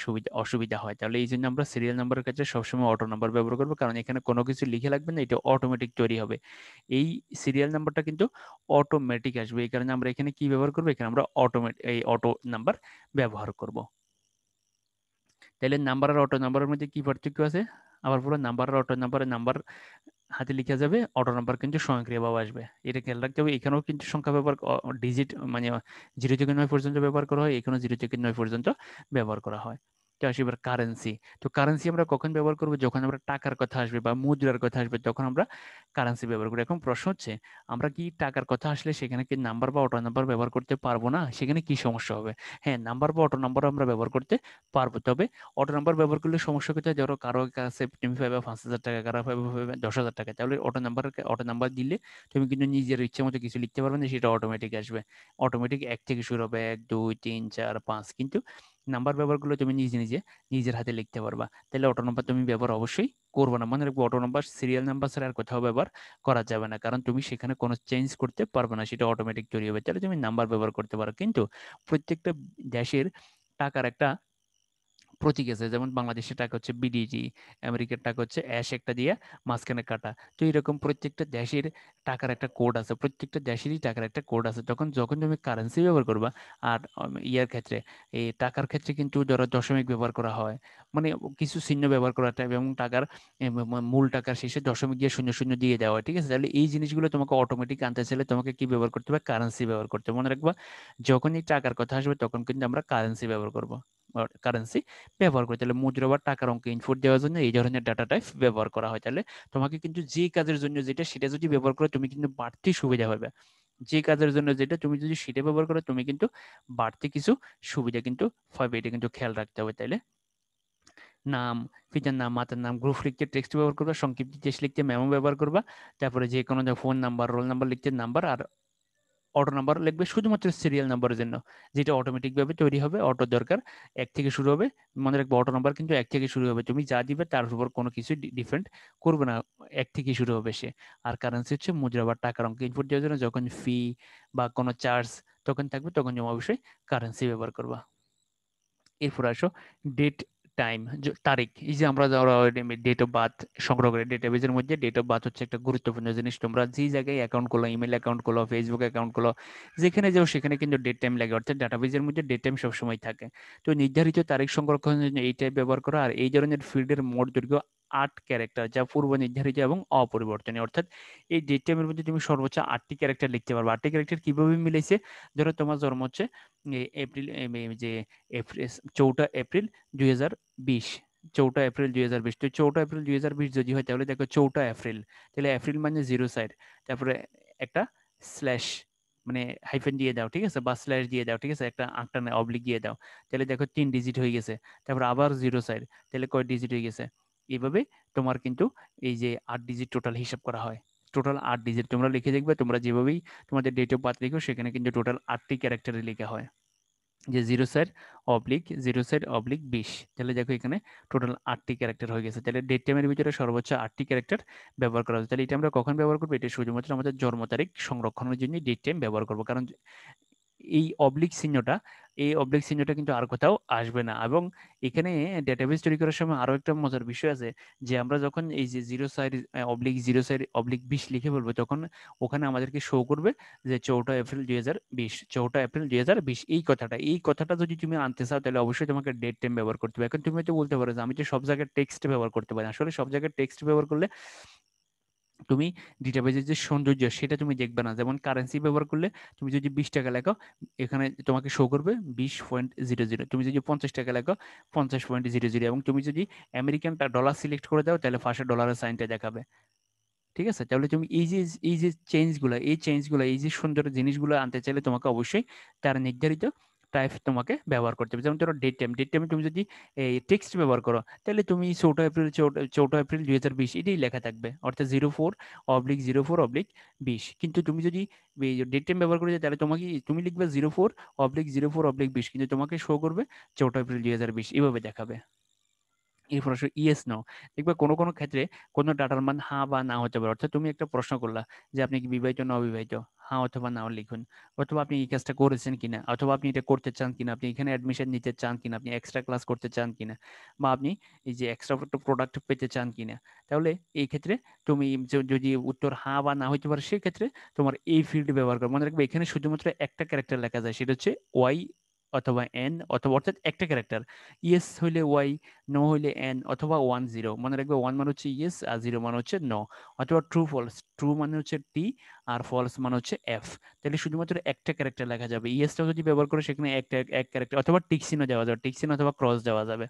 অসুবিধা হয়। তাহলে এই জন্য আমরা সিরিয়াল নাম্বারের ক্ষেত্রে সবসময় অটো নাম্বার ব্যবহার করবো, কারণ এখানে কোনো কিছু লিখে লাগবে না, এটা অটোমেটিক তৈরি হবে। এই সিরিয়াল নাম্বারটা কিন্তু অটোমেটিক আসবে, এই কারণে আমরা এখানে কি ব্যবহার করবো, এখানে আমরা এই অটো নাম্বার ব্যবহার করব। তাহলে নাম্বার আর অটো নাম্বারের মধ্যে কি পার্থক্য আছে? আবার পুরো নাম্বার আর অটো নাম্বারের নাম্বার হাতে লিখা যাবে, অটো নাম্বার কিন্তু স্বয়ংক্রিয়ভাবে আসবে, এটা খেয়াল রাখতে হবে। এখানেও কিন্তু সংখ্যা ব্যবহার, ডিজিট মানে 0 থেকে 9 পর্যন্ত ব্যবহার করা হয়, এখানেও 0 থেকে 9 পর্যন্ত ব্যবহার করা হয়। তো আসি এবার কারেন্সি। তো কারেন্সি আমরা কখন ব্যবহার করবো? যখন আমরা টাকার কথা আসবে বা মুদ্রার কথা আসবে, তখন আমরা কারেন্সি ব্যবহার করি। এখন প্রশ্ন হচ্ছে, আমরা কি টাকার কথা আসলে সেখানে কি নাম্বার বা অটো নাম্বার ব্যবহার করতে পারবো না? সেখানে কি সমস্যা হবে? হ্যাঁ, নাম্বার বা অটো নাম্বার আমরা ব্যবহার করতে পারবো, তবে অটো নাম্বার ব্যবহার করলে সমস্যা কোথায়? ধরো কারো কাছে তুমি পাবে 5,000 টাকা, কারো পাবে 10,000 টাকা, তাহলে অটো নাম্বার দিলে তুমি কিন্তু নিজের ইচ্ছে মতো কিছু লিখতে পারবে না, সেটা অটোমেটিক আসবে। অটোমেটিক 1 থেকে শুরু হবে, 1 2 3 4 5, কিন্তু নাম্বার ব্যবহার করলে তুমি নিজে নিজে নিজের হাতে লিখতে পারবা। তাহলে অটো নাম্বার তুমি ব্যবহার অবশ্যই করবে না। মনে রাখবো, অটো নাম্বার সিরিয়াল নাম্বার ছাড়া আর কোথাও ব্যবহার করা যাবে না, কারণ তুমি সেখানে কোনো চেঞ্জ করতে পারবে না, সেটা অটোমেটিক তৈরি হবে। তাহলে তুমি নাম্বার ব্যবহার করতে পারো, কিন্তু প্রত্যেকটা দেশের টাকার একটা প্রতীক আছে, যেমন বাংলাদেশের টাকা হচ্ছে বিডিজি, আমেরিকার টাকা হচ্ছে অ্যাশ একটা দিয়ে মাঝখানে কাটা। তো এরকম প্রত্যেকটা দেশের টাকার একটা কোড আছে, প্রত্যেকটা দেশেরই টাকার একটা কোড আছে। তখন যখন তুমি কারেন্সি ব্যবহার করবা, আর ইয়ার ক্ষেত্রে, এই টাকার ক্ষেত্রে কিন্তু ধরো দশমিক ব্যবহার করা হয়, মানে কিছু চিহ্ন ব্যবহার করা টাইপ, এবং টাকার মূল টাকার শেষে দশমিক দিয়ে শূন্য শূন্য দিয়ে দেওয়া হয়, ঠিক আছে? তাহলে এই জিনিসগুলো তোমাকে অটোমেটিক আনতে চাইলে তোমাকে কি ব্যবহার করতে হবে? কারেন্সি ব্যবহার করতে হবে। মনে রাখবা, যখনই টাকার কথা আসবে তখন কিন্তু আমরা কারেন্সি ব্যবহার করবো, কারেন্সি ব্যবহার করি। তাহলে মুদ্রা বা টাকার অঙ্ক ইনপুট দেওয়ার জন্য এই ধরনের ডাটা টাইপ ব্যবহার করা হয়। তাহলে তোমাকে কিন্তু যে কাজের জন্য যেটা, সেটা যদি ব্যবহার করো তুমি কিন্তু বাড়তি সুবিধা পাবে। যে কাজের জন্য যেটা, তুমি যদি সেটা ব্যবহার করো তুমি কিন্তু বাড়তি কিছু সুবিধা কিন্তু পাবে, এটা কিন্তু খেয়াল রাখতে হবে। তাইলে নাম, পিতার নাম, মাতার নাম, গ্রুপ লিখতে টেক্সট ব্যবহার করবা, সংক্ষিপ্ত টেক্সট লিখতে মেমো ব্যবহার করবা, তারপরে যে কোনো ফোন নাম্বার, রোল নাম্বার লিখতে নাম্বার, আর অটো নাম্বার লিখবে শুধুমাত্র সিরিয়াল নাম্বারের জন্য, যেটা অটোমেটিক ভাবে তৈরি হবে। অটো দরকার 1 থেকে শুরু হবে, মনে রাখবে অটো নাম্বার কিন্তু 1 থেকে শুরু হবে, তুমি যা দিবে তার উপর কোনো কিছু ডিফারেন্ট করবে না, 1 থেকে শুরু হবে সে। আর কারেন্সি হচ্ছে মুদ্রা বা টাকার অঙ্ক ইনপুট দেওয়ার জন্য, যখন ফি বা কোনো চার্জ তখন থাকবে, তখন তুমি অবশ্যই কারেন্সি ব্যবহার করবা। এরপর আসো ডেট, টাইম, তারিখ। এই যে আমরা ডেট অফ বার্থ সংগ্রহ করি ডেটাবেজের মধ্যে, ডেট অফ বার্থ হচ্ছে একটা গুরুত্বপূর্ণ জিনিস। তোমরা যে জায়গায় অ্যাকাউন্ট খোলো, ইমেল অ্যাকাউন্ট খোলো, ফেসবুক অ্যাকাউন্ট খোলো, যেখানে যাও সেখানে কিন্তু ডেট টাইম লাগে, অর্থাৎ ডাটাবেজের মধ্যে ডেট টাইম সবসময় থাকে। তো নির্ধারিত তারিখ সংরক্ষণের জন্য এই টাইপ ব্যবহার করা। আর এই ধরনের ফিল্ডের মোট দৈর্ঘ্য 8 ক্যারেক্টার, যা পূর্ব নির্ধারিত এবং অপরিবর্তনীয়। অর্থাৎ এই ডেট টাইমের মধ্যে তুমি সর্বোচ্চ 8টি ক্যারেক্টার লিখতে পারবে। 8টি ক্যারেক্টার কিভাবে মিলেছে? ধরো তোমার জন্ম হচ্ছে এপ্রিল, যে এপ্রিল 4 এপ্রিল 2020, 4 এপ্রিল 2020, তো 4 এপ্রিল 2020 যদি হয়, তাহলে দেখো 4 এপ্রিল, তাহলে এপ্রিল মানে জিরো সাইড, তারপরে একটা স্ল্যাশ মানে হাইফেন দিয়ে দাও, ঠিক আছে, বা স্ল্যাশ দিয়ে দাও, ঠিক আছে, একটা আঁকটা অবলিক দিয়ে দাও, তাহলে দেখো 3 ডিজিট হয়ে গেছে। তারপর আবার জিরো সাইড, তাহলে কয় ডিজিট হয়ে গেছে? এইভাবে তোমার কিন্তু এই যে 8 ডিজিট টোটাল হিসাব করা হয়। টোটাল 8 ডিজিট তোমরা লিখে দেখবে, তোমরা যেভাবেই তোমাদের ডেট অফ বার্থ লিখো সেখানে কিন্তু টোটাল 8টি ক্যারেক্টারে লেখা হয়, যে 0 সাইড/20, তাহলে দেখো এখানে টোটাল 8টি ক্যারেক্টার হয়ে গেছে। তাহলে ডেট টাইমের ভিতরে সর্বোচ্চ 8টি ক্যারেক্টার ব্যবহার করা হচ্ছে। তাহলে এটা আমরা কখন ব্যবহার করবো? এটা শুধুমাত্র আমাদের জন্ম তারিখ সংরক্ষণের জন্য ডেট টাইম ব্যবহার করবো, কারণ এই অবলিক চিহ্নটা কিন্তু আর কোথাও আসবে না। এবং এখানে ডেটাবেস তৈরি করার সময় আরো একটা মজার বিষয় আছে, যে আমরা যখন এই যে 0 সাইড/20 লিখে বলবো, তখন ওখানে আমাদেরকে শো করবে যে 4 এপ্রিল 2020 এই কথাটা যদি তুমি আনতে চাও, তাহলে অবশ্যই তোমাকে ডেট টাইম ব্যবহার করতে হবে। এখন তুমি হয়তো বলতে পারো যে আমি তো সব জায়গায় টেক্সট ব্যবহার করতে পারি। আসলে সব জায়গায় টেক্সট ব্যবহার করলে তুমি ডেটাবেজের যে সৌন্দর্য সেটা তুমি দেখবে না। যেমন কারেন্সি ব্যবহার করলে তুমি যদি 20 টাকা লেখো, এখানে তোমাকে শো করবে 20.00। তুমি যদি 50 টাকা লেখো, 50.00। এবং তুমি যদি আমেরিকান ডলার সিলেক্ট করে দাও, তাহলে ফার্স্টে ডলারের সাইনটা দেখাবে। ঠিক আছে? তাহলে তুমি এই যে চেঞ্জগুলো এই যে সুন্দর জিনিসগুলো আনতে চাইলে তোমাকে অবশ্যই তার নির্ধারিত টাইপ তোমাকে ব্যবহার করতে হবে। যেমন ধরো ডেট টাইমে তুমি যদি এই টেক্সট ব্যবহার করো, তাহলে তুমি 14 এপ্রিল 2020 এটাই লেখা থাকবে, অর্থাৎ 04/04/20। কিন্তু তুমি যদি ডেট টাইম ব্যবহার করে, তাহলে তুমি লিখবে 04/04/20, কিন্তু তোমাকে শো করবে 14 এপ্রিল 2020, এভাবে দেখাবে। এরপর আসলে ইয়েস নো, দেখবে কোনো কোনো ক্ষেত্রে কোনো ডাটার মান হ্যাঁ বা না হতে পারে। অর্থাৎ তুমি একটা প্রশ্ন করলা যে আপনি কি বিবাহিত না অবিবাহিত, হ্যাঁ অথবা না লিখুন। অথবা আপনি এই কাজটা করেছেন কিনা, অথবা আপনি এটা করতে চান কিনা, আপনি এখানে অ্যাডমিশন নিতে চান কিনা, আপনি এক্সট্রা ক্লাস করতে চান কিনা, বা আপনি এই যে এক্সট্রা প্রোডাক্ট পেতে চান কিনা। তাহলে এই ক্ষেত্রে তুমি যদি উত্তর হ্যাঁ বা না হইতে পারে, সেক্ষেত্রে তোমার এই ফিল্ড ব্যবহার করো। মনে রাখবে এখানে শুধুমাত্র একটা ক্যারেক্টার লেখা যায়, সেটা হচ্ছে ওয়াই অথবা এন, অথবা অর্থাৎ একটা ক্যারেক্টার। ইয়েস হইলে ওয়াই, নো হইলে এন, অথবা 1 0। মনে রাখবে 1 মানে হচ্ছে ইয়েস আর 0 মানে হচ্ছে নো। অথবা ট্রু ফলস, ট্রু মানে হচ্ছে টি আর ফলস মানে হচ্ছে এফ। তাহলে শুধুমাত্র একটা ক্যারেক্টার লেখা যাবে। ইয়েসটাও যদি ব্যবহার করে সেখানে এক ক্যারেক্টার, অথবা টিক চিহ্ন দেওয়া যাবে, টিক চিহ্ন অথবা ক্রস দেওয়া যাবে।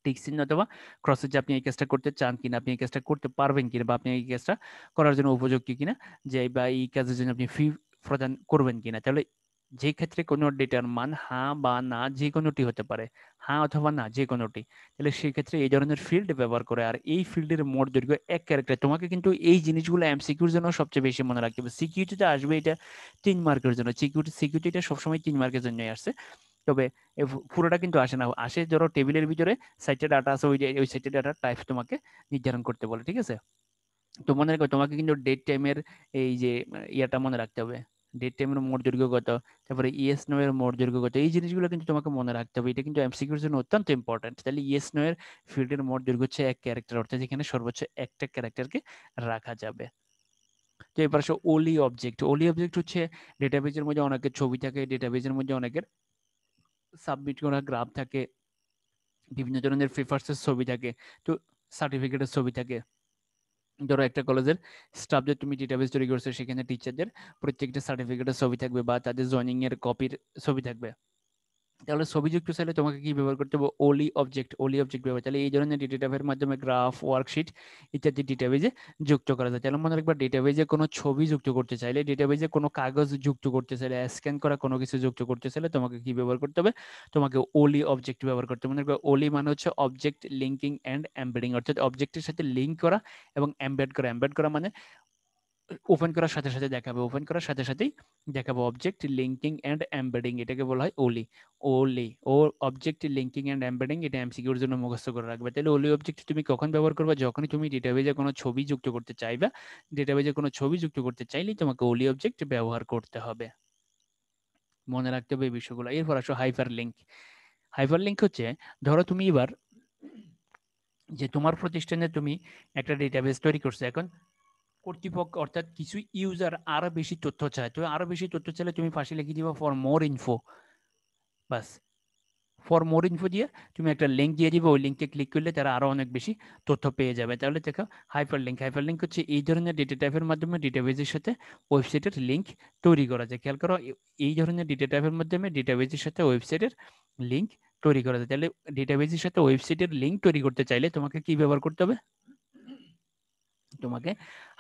টিক চিহ্ন অথবা ক্রসের, যে আপনি এই কাজটা করতে চান কিনা, আপনি এই কাজটা করতে পারবেন কিনা, বা আপনি এই কাজটা করার জন্য উপযুক্ত কিনা, যে বা এই কাজের জন্য আপনি ফি প্রদান করবেন কিনা। তাহলে যে ক্ষেত্রে কোনো ডেটার মান হ্যাঁ বা না যে কোনোটি হতে পারে, হ্যাঁ অথবা না যে কোনোটি, তাহলে সেই ক্ষেত্রে এই ধরনের ফিল্ড ব্যবহার করে। আর এই ফিল্ডের মোট দৈর্ঘ্য 1 ক্যারেক্টার। তোমাকে কিন্তু এই জিনিসগুলো এমসিকিউর জন্য সবচেয়ে বেশি মনে রাখতে হবে। সিকিউরিটিতে আসবে এটা 3 মার্কের জন্য, সিকিউরিটিটা সবসময় 3 মার্কের জন্যই আসছে। তবে পুরোটা কিন্তু আসে না, আসে ধরো টেবিলের ভিতরে সাইটে ডাটা আছে, ওই সাইটে ডাটা টাইপ তোমাকে নির্ধারণ করতে বলে। ঠিক আছে? তো মনে রাখো তোমাকে কিন্তু ডেট টাইমের এই যে ইয়াটা মনে রাখতে হবে, ডেট টাইমের মোট দৈর্ঘ্য কত, তারপরে ইয়েস নো এর মোট দৈর্ঘ্য কত, এই জিনিসগুলো কিন্তু তোমাকে মনে রাখতে হবে। এটা কিন্তু এমসিকিউর জন্য অত্যন্ত ইম্পর্টেন্ট। তাহলে ইয়েস নো এর ফিল্ডের মোট দৈর্ঘ্য হচ্ছে 1 ক্যারেক্টার, অর্থাৎ এখানে সর্বোচ্চ একটা ক্যারেক্টারকে রাখা যাবে। তো এবার আসো ওলি অবজেক্ট হচ্ছে ডেটাবেজের মধ্যে অনেকের ছবি থাকে, ডেটাবেজের মধ্যে অনেকের সাবমিট করা গ্রাফ থাকে, বিভিন্ন ধরনের পেপারসের ছবি থাকে, তো সার্টিফিকেটের ছবি থাকে। ধরো একটা কলেজের স্টাফদের তুমি ডেটাবেস তৈরি করছো, সেখানে টিচারদের প্রত্যেকটা সার্টিফিকেটের ছবি থাকবে বা তাদের জয়েনিং এর কপির ছবি থাকবে। তাহলে ছবি যুক্ত চাইলে তোমাকে কি ব্যবহার করতে হবে? ওলি অবজেক্ট ব্যবহার। তাহলে এই ধরনের ডেটাবেসের মাধ্যমে গ্রাফ, ওয়ার্কশিট ইত্যাদি ডেটাবেজে যুক্ত করা যায়। তাহলে মনে রাখবা ডেটাবেসে কোনো ছবি যুক্ত করতে চাইলে, ডেটাবেসে কোনো কাগজ যুক্ত করতে চাইলে, স্ক্যান করা কোনো কিছু যুক্ত করতে চাইলে তোমাকে কি ব্যবহার করতে হবে? তোমাকে ওলি অবজেক্ট ব্যবহার করতে হবে। মনে রাখবা ওলি মানে হচ্ছে অবজেক্ট লিঙ্কিং এন্ড এমবেডিং, অর্থাৎ অবজেক্টের সাথে লিঙ্ক করা এবং এমবেড করা মানে ওপেন করার সাথে সাথে দেখাবে, ওপেন করার সাথে সাথেই দেখাবো। অবজেক্ট লিঙ্কিং এন্ড এমবেডিং এটাকে বলা হয় ওলি। ওলি ও অবজেক্ট লিঙ্কিং এন্ড এমবেডিং, এটা এমসিকিউর জন্য মুখস্থ করে রাখবে। তাহলে ওলি অবজেক্ট তুমি কখন ব্যবহার করবে? যখনই তুমি ডেটাবেজে কোনো ছবি যুক্ত করতে চাইবা, ডেটাবেজে কোনো ছবি যুক্ত করতে চাইলেই তোমাকে ওলি অবজেক্ট ব্যবহার করতে হবে। মনে রাখতে হবে এই বিষয়গুলো। এরপর আসো হাইপার লিঙ্ক। হাইপার লিঙ্ক হচ্ছে, ধরো তুমি এবার যে তোমার প্রতিষ্ঠানে তুমি একটা ডেটাবেস তৈরি করছো, এখন কর্তৃপক্ষ অর্থাৎ কিছু ইউজার আরো বেশি তথ্য চায়। তো আরো বেশি তথ্য চাইলে তুমি পাশে লিখে দিবা for more info, bus. For more info দিয়ে তুমি একটা লিঙ্ক দিয়ে দিবে, ওই লিঙ্কে ক্লিক করলে তারা আরো অনেক বেশি তথ্য পেয়ে যাবে। তাহলে দেখো হাইপার লিঙ্ক হচ্ছে এই ধরনের ডেটা টাইপের মাধ্যমে ডেটাবেজের সাথে ওয়েবসাইটের লিঙ্ক তৈরি করা যায়। খেয়াল করো, এই ধরনের ডেটা টাইপের মাধ্যমে ডেটাবেজের সাথে ওয়েবসাইটের লিঙ্ক তৈরি করা যায়। তাহলে ডেটাবেজের সাথে ওয়েবসাইটের লিঙ্ক তৈরি করতে চাইলে তোমাকে কি ব্যবহার করতে হবে? তোমাকে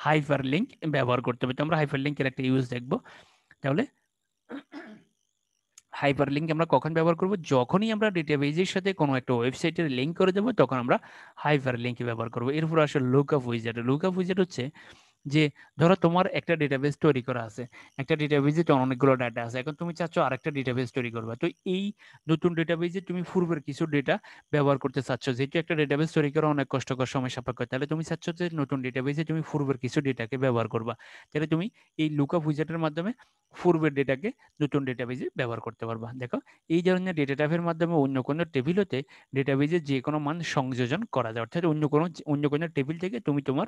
হাইপার লিঙ্ক ব্যবহার করতে হবে। তো আমরা হাইপার লিঙ্কের একটা ইউজ দেখবো। তাহলে হাইপার লিঙ্ক আমরা কখন ব্যবহার করব? যখনই আমরা ডেটাবেজের সাথে কোনো একটা ওয়েবসাইটের লিঙ্ক করে দেবো, তখন আমরা হাইপার লিঙ্ক ব্যবহার করব। এরপর আসলে লুকআপ উইজার্ড। লুকআপ উইজার্ড হচ্ছে যে ধরো তোমার একটা ডেটাবেস তৈরি করা আছে, একটা ডেটাবেসে তো অনেকগুলো ডাটা আছে, এখন তুমি চাচ্ছ আরেকটা ডেটাবেস তৈরি করবে। তো এই নতুন ডেটাবেসে তুমি পূর্বের কিছু ডেটা ব্যবহার করতে চাচ্ছ, যেহেতু একটা ডেটাবেস তৈরি করা অনেক কষ্টকর, সময় সাপেক্ষ, তাহলে তুমি চাচ্ছ যে নতুন ডেটাবেসে তুমি পূর্বের কিছু ডেটাকে ব্যবহার করবা। তাহলে তুমি এই লুকআপ উইজার্ডের মাধ্যমে পূর্বের ডেটাকে নতুন ডেটাবেসে ব্যবহার করতে পারবা। দেখো, এই ধরনের ডেটা টাইপের মাধ্যমে অন্য কোনো টেবিল হতে ডেটাবেসে যে কোনো মান সংযোজন করা যায়, অর্থাৎ অন্য কোনো টেবিল থেকে তুমি তোমার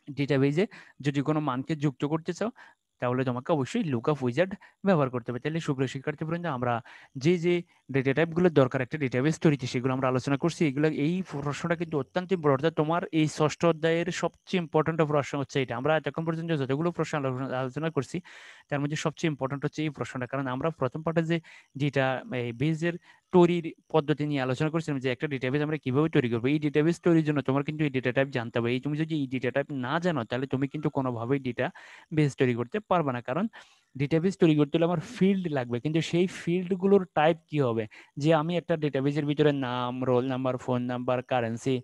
ডেটাবেজে যদি কোনো মানকে যুক্ত করতে চাও, তাহলে তোমাকে অবশ্যই লুকআপ উইজার্ড ব্যবহার করতে হবে। তাহলে সুপ্রিয় শিক্ষার্থীবৃন্দ, আমরা যে যে ডেটা টাইপগুলোর দরকার একটা ডেটাবেস তৈরিতে, সেগুলো আমরা আলোচনা করছি। এগুলো, এই প্রশ্নটা কিন্তু অত্যন্ত ইম্পর্টেন্ট, অর্থাৎ তোমার এই ষষ্ঠ অধ্যায়ের সবচেয়ে ইম্পর্টেন্ট প্রশ্ন হচ্ছে এটা। আমরা এতক্ষণ পর্যন্ত যতগুলো প্রশ্ন আলোচনা করছি, তার মধ্যে সবচেয়ে ইম্পর্টেন্ট হচ্ছে এই প্রশ্নটা। কারণ আমরা প্রথম পার্টে যে যেটা বেজের তৈরির পদ্ধতি নিয়ে আলোচনা করছিলাম, যে একটা ডেটাবেস আমরা কিভাবে তৈরি করবো, এই ডেটাবেস তৈরির জন্য তোমার কিন্তু এই ডেটা টাইপ জানতে হবে। এই তুমি যদি এই ডেটা টাইপ না জানো, তাহলে তুমি কিন্তু কোনোভাবেই ডেটা বেস তৈরি করতে পারবে না। কারণ ডেটাবেস তৈরি করতে হলে আমার ফিল্ড লাগবে, কিন্তু সেই ফিল্ডগুলোর টাইপ কি হবে, যে আমি একটা ডেটাবেসের ভিতরে নাম, roll number, phone number, currency,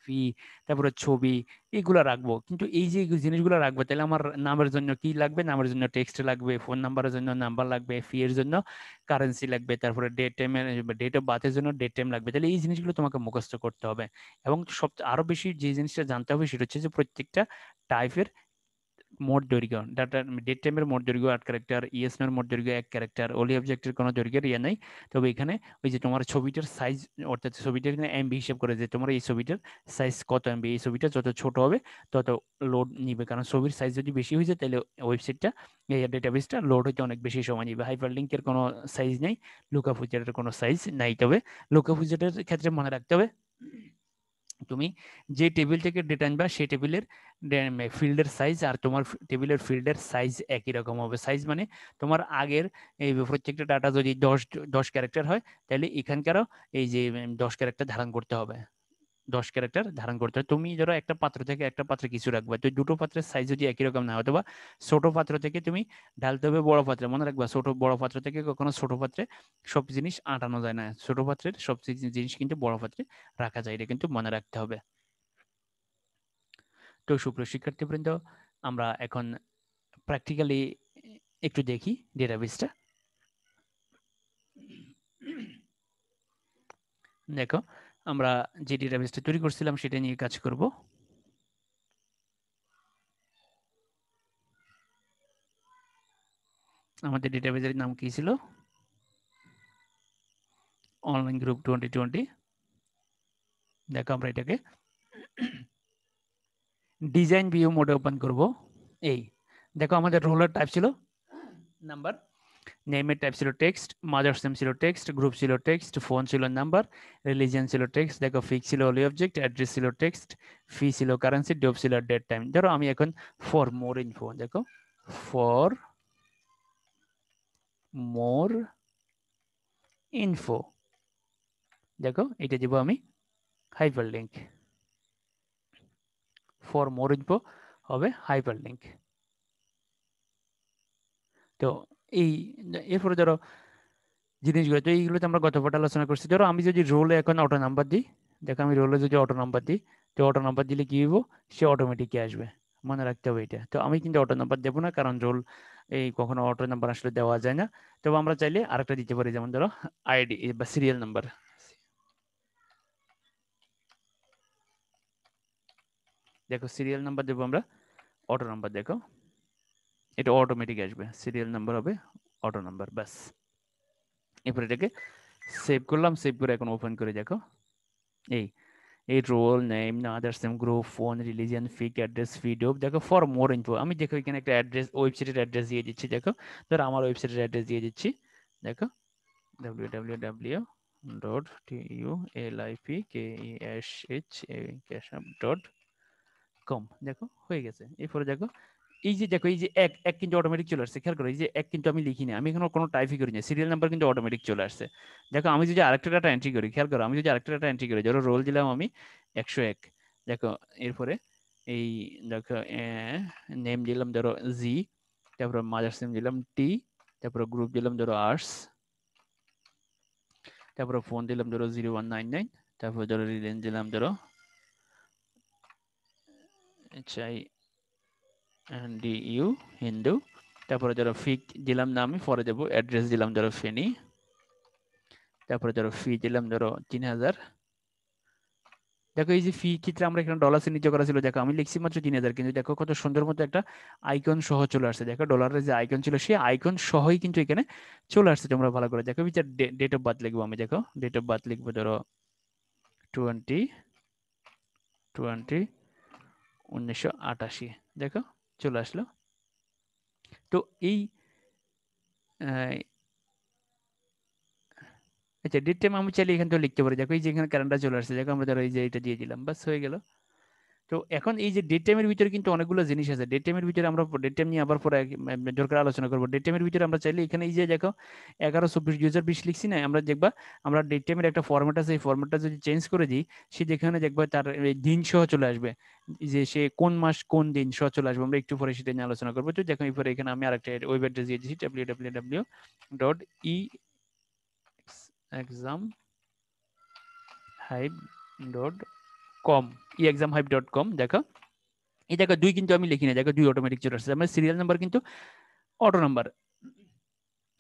fee, তারপরে ছবি, এগুলা রাখবো। কিন্তু এই যে জিনিসগুলো রাখবো, তাহলে আমার নামের জন্য কি লাগবে, নামের জন্য টেক্সট লাগবে, ফোন নাম্বারের জন্য নাম্বার লাগবে, ফি এর জন্য কারেন্সি লাগবে, তারপরে ডেট টাইমের, ডেট অফ বার্থের জন্য ডেট টাইম লাগবে। তাহলে এই জিনিসগুলো তোমাকে মুখস্থ করতে হবে। এবং সব আরো বেশি যে জিনিসটা জানতে হবে, সেটা হচ্ছে যে প্রত্যেকটা টাইপের মোট দৈর্ঘ্য, ডাটা ডেট টাইমের মোট দৈর্ঘ্য 8 ক্যারেক্টার, ইএসএন এর মোট দৈর্ঘ্য 1 ক্যারেক্টার, ওলি অবজেক্টের কোনো দৈর্ঘ্যের ইয়ে নাই। তবে এখানে ওই যে তোমার ছবিটার সাইজ, অর্থাৎ ছবিটার এখানে এমবি হিসেব করে, যে তোমার এই ছবিটার সাইজ কত এমবি, এই ছবিটা যত ছোট হবে তত লোড নিবে। কারণ ছবির সাইজ যদি বেশি হয়ে যায়, তাহলে ওয়েবসাইটটা, এই ডেটাবেসটা লোড হতে অনেক বেশি সময় নিবে। হাইপার লিঙ্কের কোনো সাইজ নেই, লুকআপ উইজার্ডের কোনো সাইজ নাই। তবে লুকআপ উইজার্ডের ক্ষেত্রে মনে রাখতে হবে, তুমি যে টেবিল থেকে ডেটা আনবা, সেই টেবিলের ফিল্ডের সাইজ আর তোমার টেবিলের ফিল্ডের সাইজ একই রকম হবে। সাইজ মানে তোমার আগের এই প্রত্যেকটা ডাটা যদি 10 ক্যারেক্টার হয়, তাহলে এখানকারও এই যে 10 ক্যারেক্টার ধারণ করতে হবে, 10 ক্যারেক্টার ধারণ করতে হবে। তুমি ধরো একটা পাত্র থেকে একটা পাত্রে কিছু রাখবে, তো দুটো পাত্রের সাইজ যদি একই রকম না হয়, অথবা ছোট পাত্র থেকে তুমি ঢালতে হবে বড় পাত্রে, মনে রাখবা ছোট বড় পাত্র থেকে কখনো ছোট পাত্রে সব জিনিস আটানো যায় না, ছোট পাত্রের সব জিনিস কিন্তু বড় পাত্রে রাখা যায়, এটা কিন্তু মনে রাখতে হবে। তো সুপ্রিয় শিক্ষার্থীবৃন্দ, আমরা এখন প্র্যাকটিক্যালি একটু দেখি ডেটাবেসটা। দেখো, আমরা যে ডেটাবেসটা তৈরি করছিলাম সেটা নিয়ে কাজ করব। আমাদের ডেটাবেসের নাম কি ছিল? Online group 2020। দেখো, আমরা এটাকে ডিজাইন ভিউ মোডে ওপেন করব। এই দেখো, আমাদের রোলের টাইপ ছিল নাম্বার, নেমের টাইপ ছিল টেক্সট, মাদার্স নেম ছিল টেক্সট, গ্রুপ ছিল টেক্সট, ফোন ছিল নাম্বার, রিলিজিয়ন ছিল টেক্সট, দেখো ফিক্স ছিল অলি অবজেক্ট, অ্যাড্রেস ছিল টেক্সট, ফি ছিল কারেন্সি, ডেট ছিল ডেট টাইম। ধরো আমি এখন ফর মোর ইনফো, দেখো ফর মোর ইনফো, দেখো এটা দিব আমি hyper link, for more info হবে হাইপার লিঙ্ক। তো এই এরপরে ধরো জিনিসগুলো, তো এইগুলো তো আমরা গত পাঠে আলোচনা করছি। ধরো আমি যদি রোলে এখন অটো নাম্বার দিই, দেখো আমি রোলে যদি অটো নাম্বার দিই, তো অটো নাম্বার দিলে কি হইব, সে অটোমেটিকই আসবে, মনে রাখতে হবে এটা। তো আমি কিন্তু অটো নাম্বার দেবো না, কারণ রোল এই কখনো অটো নাম্বার আসলে দেওয়া যায় না। তবে আমরা চাইলে আরেকটা দিতে পারি, যেমন ধরো আইডি বা সিরিয়াল নাম্বার। দেখো সিরিয়াল নাম্বার দেবো আমরা, অটো নাম্বার, দেখো এটা অটোমেটিক আসবে, সিরিয়াল নাম্বার হবে অটো নাম্বার, ব্যাস। এরপর এটাকে সেভ করলাম, সেভ করে এখন ওপেন করে দেখো, এই এই roll name, others name, group, phone, religion, ফিক, অ্যাড্রেস, ভিডিও, দেখো ফর মোর ইনফো। আমি দেখো এখানে একটা অ্যাড্রেস, ওয়েবসাইটের অ্যাড্রেস দিয়ে দিচ্ছি। দেখো ধরো আমার ওয়েবসাইটের অ্যাড্রেস দিয়ে দিচ্ছি, দেখো www.tulipkesh.com, দেখো হয়ে গেছে। এরপরে দেখো এই যে, দেখো এই যে এক এক কিন্তু অটোমেটিক চলে আসছে, খেয়াল করো এই যে এক কিন্তু আমি লিখিনি, আমি এখানে কোনো টাইপই করি না, সিরিয়াল নাম্বার কিন্তু অটোমেটিক চলে আসছে। দেখো আমি যদি আরেকটা ডাটা এন্ট্রি করি, খেয়াল করো আমি যদি আরেকটা ডাটা এন্ট্রি করি, ধরো রোল দিলাম আমি 101, দেখো এরপরে এই দেখো নেম দিলাম ধরো জি, তারপরে মাদার্স নেম দিলাম টি, তারপরে গ্রুপ দিলাম ধরো আর্টস, তারপরে ফোন দিলাম ধরো 0199, তারপরে ধরো রিলেন দিলাম ধরো HI DU হিন্দু, তারপরে ধরো ফি দিলাম না আমি, পরে দেবো অ্যাড্রেস দিলাম ধরো ফেনী, তারপরে ধরো ফি দিলাম ধরো 3000। দেখো এই যে ফি ক্ষেত্রে আমরা এখানে ডলার চিহ্নিত করা ছিল, দেখো আমি লিখছি মাত্র 3000, কিন্তু দেখো কত সুন্দর মতো একটা আইকন সহ চলে আসছে। দেখো ডলারের যে আইকন ছিল সেই আইকন সহই কিন্তু এখানে চলে আসছে। তোমরা ভালো করে দেখো, বিচার ডেট অফ বার্থ লিখবো আমি, দেখো ডেট অফ বার্থ লিখবো ধরো 20/20 1988, দেখো চলে আসলো। তো এই আচ্ছা ডেট টাইম আমি চাইলে এখান থেকে লিখতে পারি, দেখো এই যে এখানে ক্যালেন্ডার চলে আসছে, দেখো আমরা ধরো এই যে এটা দিয়ে দিলাম, বাস হয়ে গেল। তো এখন এই যে ডেট টাইমের ভিতরে কিন্তু অনেকগুলো জিনিস আছে। ডেট টাইমের ভিতরে আমরা ডেট টাইম নিয়ে আবার পরে দরকার আলোচনা করবো। ডেট টাইমের ভিতরে আমরা চাইলে এখানে এই যে দেখো 11/24/2020 লিখছি না, আমরা দেখবা আমরা ডেট টাইমের একটা ফরম্যাট আছে, এই ফরম্যাটটা যদি চেঞ্জ করে দিই, সে যেখানে দেখবা তার এই দিন সহ চলে আসবে, যে সে কোন মাস কোন দিন সহ চলে আসবে। আমরা একটু পরে সেটা নিয়ে আলোচনা করবো। তো দেখো এরপরে এখানে আমি আরেকটা ওয়েব অ্যাড্রেস দিয়ে দিচ্ছি, www.examhive.com, examhive.com। দেখো এই দেখো দুই কিন্তু আমি লিখি না, দেখো দুই অটোমেটিক চলে আসছে, আমার সিরিয়াল নাম্বার কিন্তু অটো নাম্বার।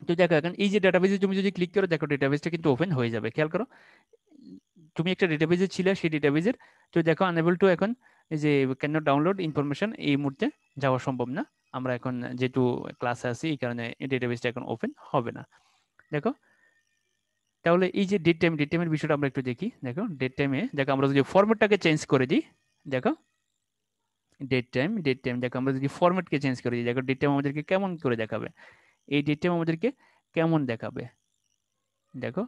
তো দেখো এখন এই যে ডাটাবেজে তুমি যদি ক্লিক করো, দেখো ডাটাবেজটা কিন্তু ওপেন হয়ে যাবে। খেয়াল করো, তুমি একটা ডাটাবেজে ছিলে, সেই ডাটাবেজের, তো দেখো আনএবল টু এখন এই যে ক্যান নট ডাউনলোড ইনফরমেশন, এই মুহূর্তে যাওয়া সম্ভব না। আমরা এখন যেহেতু ক্লাসে আছি এই কারণে এই ডাটাবেজটা এখন ওপেন হবে না। দেখো তাহলে এই যে ডেট টাইমের বিষয়টা আমরা একটু দেখি। দেখো ডেট টাইমে দেখো আমরা যদি ফরম্যাটটাকে চেঞ্জ করে দিই, দেখো ডেট টাইম দেখো আমরা যদি ফরম্যাটকে চেঞ্জ করে দিই, দেখো ডেট টাইম আমাদেরকে কেমন করে দেখাবে, এই ডেট টাইম আমাদেরকে কেমন দেখাবে। দেখো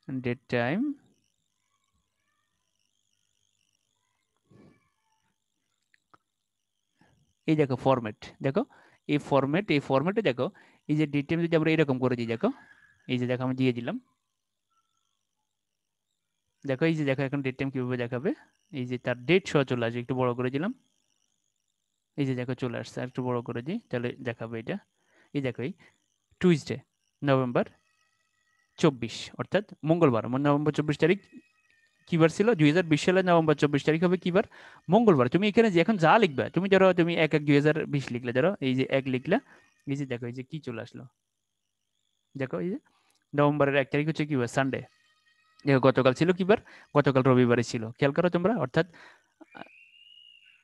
ডেট টাইম, এই দেখো ফরম্যাট, দেখো এই ফরম্যাটে দেখো এই যে ডেট টাইম যদি আমরা এরকম করে দিই, দেখো এই যে দেখো আমি দিয়ে দিলাম, দেখো এই যে দেখো এখন ডেট টাইম কিভাবে দেখাবে, এই যে তার ডেট সহ চলে আসবে, একটু বড় করে দিলাম, এই যে দেখো চলে আসছে, আর একটু বড় করে দিই তাহলে দেখাবে এটা। এই দেখো এই টুইসডে নভেম্বর 24, অর্থাৎ মঙ্গলবার, নভেম্বর 24 তারিখ কি বার ছিল, 2020 সালে নভেম্বর 24 হবে কি বার, মঙ্গলবার। তুমি এখানে যে এখন যা লিখবে, তুমি ধরো তুমি 1/1/2020 লিখলে, ধরো এই যে এক লিখলা, এই যে দেখো এই যে কি চলে আসলো, দেখো এই যে নভেম্বরের 1 তারিখ হচ্ছে কি বার, সানডে। দেখো গতকাল ছিল কি বার, গতকাল রবিবারে ছিল। খেয়াল করো তোমরা, অর্থাৎ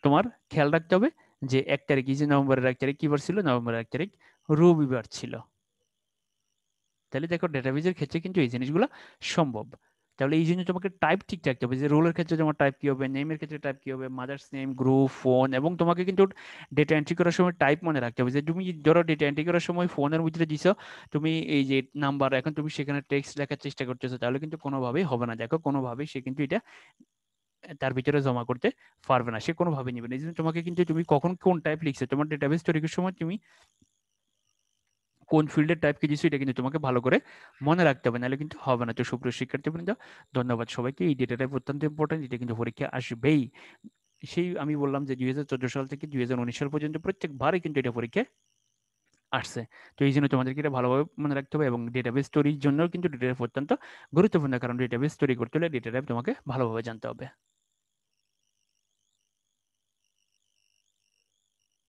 তোমার খেয়াল রাখতে হবে যে 1 তারিখ, এই যে নভেম্বরের 1 তারিখ কি বার ছিল, নভেম্বরের 1 তারিখ রবিবার ছিল। তাহলে দেখো ডেটাবেজের ক্ষেত্রে কিন্তু এই জিনিসগুলো সম্ভব। তাহলে এই জন্য তোমাকে টাইপ ঠিক রাখতে হবে, যে রোলের ক্ষেত্রে তোমার টাইপ কি হবে, নেমের ক্ষেত্রে টাইপ কি হবে, মাদার্স নেম, গ্রুপ, ফোন, এবং তোমাকে কিন্তু ডেটা এন্ট্রি করার সময় টাইপ মনে রাখতে হবে। যে তুমি ধরো ডেটা এন্ট্রি করার সময় ফোনের ভিতরে দিছো তুমি এই যে নাম্বার, এখন তুমি সেখানে টেক্সট লেখার চেষ্টা করতেছো, তাহলে কিন্তু কোনোভাবেই হবে না। দেখো কোনোভাবেই সে কিন্তু এটা তার ভিতরে জমা করতে পারবে না, সে কোনোভাবেই নিবে না। এই জন্য তোমাকে কিন্তু তুমি কখন কোন টাইপ লিখছো, তোমার ডেটাবেস তৈরি করার সময় তুমি কোন ফিল্ডের টাইপ কি দিচ্ছ, এটা কিন্তু তোমাকে ভালো করে মনে রাখতে হবে, নাহলে কিন্তু হবে না। তো সুপ্রিয় শিক্ষার্থীবৃন্দ, ধন্যবাদ সবাইকে। এই ডেটা টাইপ অত্যন্ত ইম্পর্টেন্ট, এটা কিন্তু পরীক্ষা আসবেই। সেই আমি বললাম যে 2014 সাল থেকে 2019 সাল পর্যন্ত প্রত্যেকবারই কিন্তু এটা পরীক্ষায় আসছে। তো এই জন্য তোমাদেরকে এটা ভালোভাবে মনে রাখতে হবে, এবং ডেটাবেস তৈরির জন্য কিন্তু ডেটা টাইপ অত্যন্ত গুরুত্বপূর্ণ, কারণ ডেটাবেস তৈরি করতে হলে ডেটা টাইপ তোমাকে ভালোভাবে জানতে হবে।